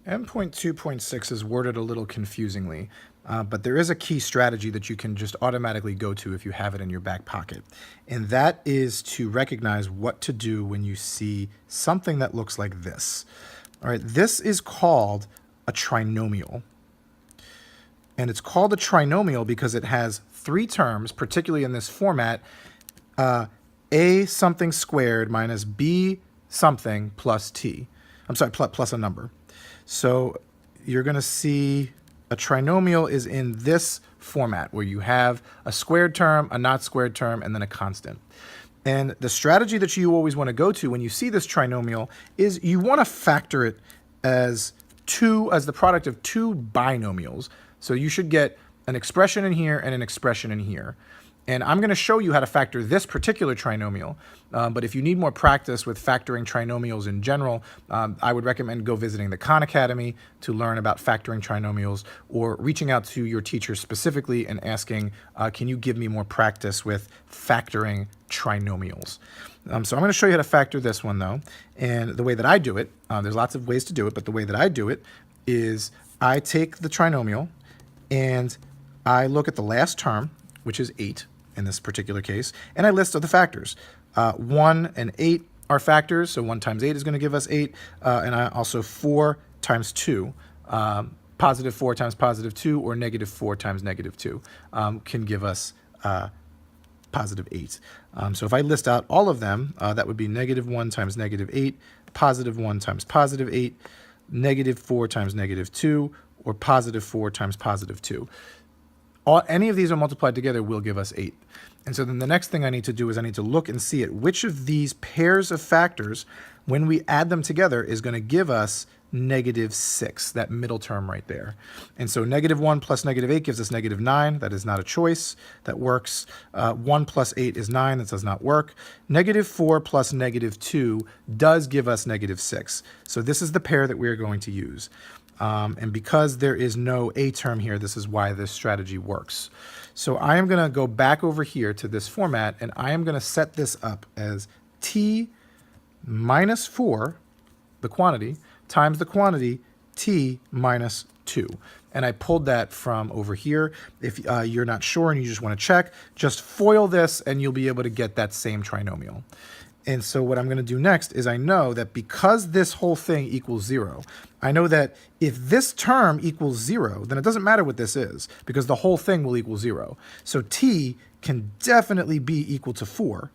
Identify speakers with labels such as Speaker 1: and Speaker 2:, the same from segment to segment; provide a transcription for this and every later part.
Speaker 1: M.2.6 is worded a little confusingly, but there is a key strategy that you can just automatically go to if you have it in your back pocket. And that is to recognize what to do when you see something that looks like this. All right, this is called a trinomial. And it's called a trinomial because it has three terms, particularly in this format, a something squared minus b something plus t. I'm sorry, plus a number. So you're going to see a trinomial is in this format where you have a squared term, a not squared term, and then a constant. And the strategy that you always want to go to when you see this trinomial is you want to factor it as the product of two binomials. So you should get an expression in here and an expression in here. And I'm going to show you how to factor this particular trinomial. But if you need more practice with factoring trinomials in general, I would recommend go visiting the Khan Academy to learn about factoring trinomials, or reaching out to your teacher specifically and asking, can you give me more practice with factoring trinomials? So I'm going to show you how to factor this one, though. And the way that I do it, there's lots of ways to do it, but the way that I do it is I take the trinomial and I look at the last term, which is 8 in this particular case, and I list the factors. 1 and 8 are factors, so 1 times 8 is going to give us 8, and I also 4 times 2, positive 4 times positive 2, or negative 4 times negative 2 can give us positive 8. So if I list out all of them, that would be negative 1 times negative 8, positive 1 times positive 8, negative 4 times negative 2, or positive 4 times positive 2. Any of these are multiplied together will give us 8. And so then the next thing I need to do is I need to look and see at which of these pairs of factors, when we add them together, is going to give us negative 6, that middle term right there. And so negative 1 plus negative 8 gives us negative 9. That is not a choice. That works. 1 plus 8 is 9. That does not work. Negative 4 plus negative 2 does give us negative 6. So this is the pair that we are going to use. And because there is no a term here, this is why this strategy works. So I am going to go back over here to this format, and I am going to set this up as t minus 4, the quantity, times the quantity t minus 2. And I pulled that from over here. If you're not sure and you just want to check, just FOIL this and you'll be able to get that same trinomial. And so what I'm going to do next is I know that because this whole thing equals 0, I know that if this term equals 0, then it doesn't matter what this is, because the whole thing will equal 0. So t can definitely be equal to 4,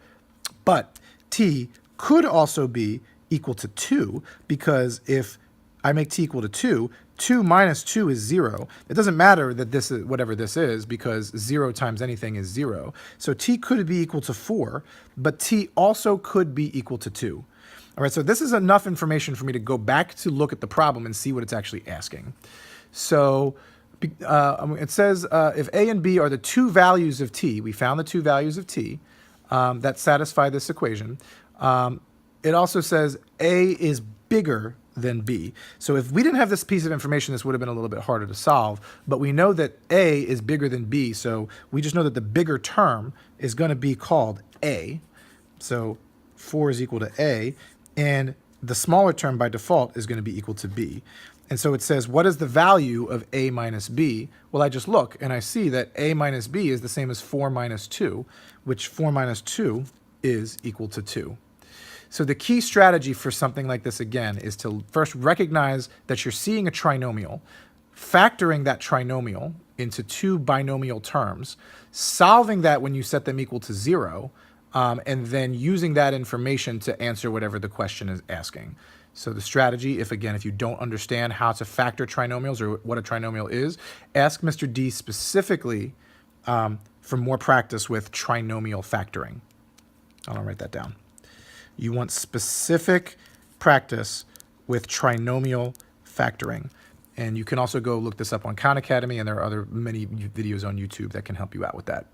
Speaker 1: but t could also be equal to 2, because if I make t equal to 2, 2 minus 2 is 0. It doesn't matter that this is whatever this is, because 0 times anything is 0. So t could be equal to 4, but t also could be equal to 2. All right, so this is enough information for me to go back to look at the problem and see what it's actually asking. So it says if a and b are the two values of t, we found the two values of t that satisfy this equation. It also says a is bigger than b. So if we didn't have this piece of information, this would have been a little bit harder to solve, but we know that a is bigger than b, so we just know that the bigger term is going to be called a. So 4 is equal to a, and the smaller term by default is going to be equal to b. And so it says, what is the value of a minus b? Well, I just look and I see that a minus b is the same as 4 minus 2, which 4 minus 2 is equal to 2. So the key strategy for something like this, again, is to first recognize that you're seeing a trinomial, factoring that trinomial into two binomial terms, solving that when you set them equal to 0, and then using that information to answer whatever the question is asking. So the strategy, if you don't understand how to factor trinomials or what a trinomial is, ask Mr. D specifically for more practice with trinomial factoring. I'll write that down. You want specific practice with trinomial factoring. And you can also go look this up on Khan Academy, and there are many videos on YouTube that can help you out with that.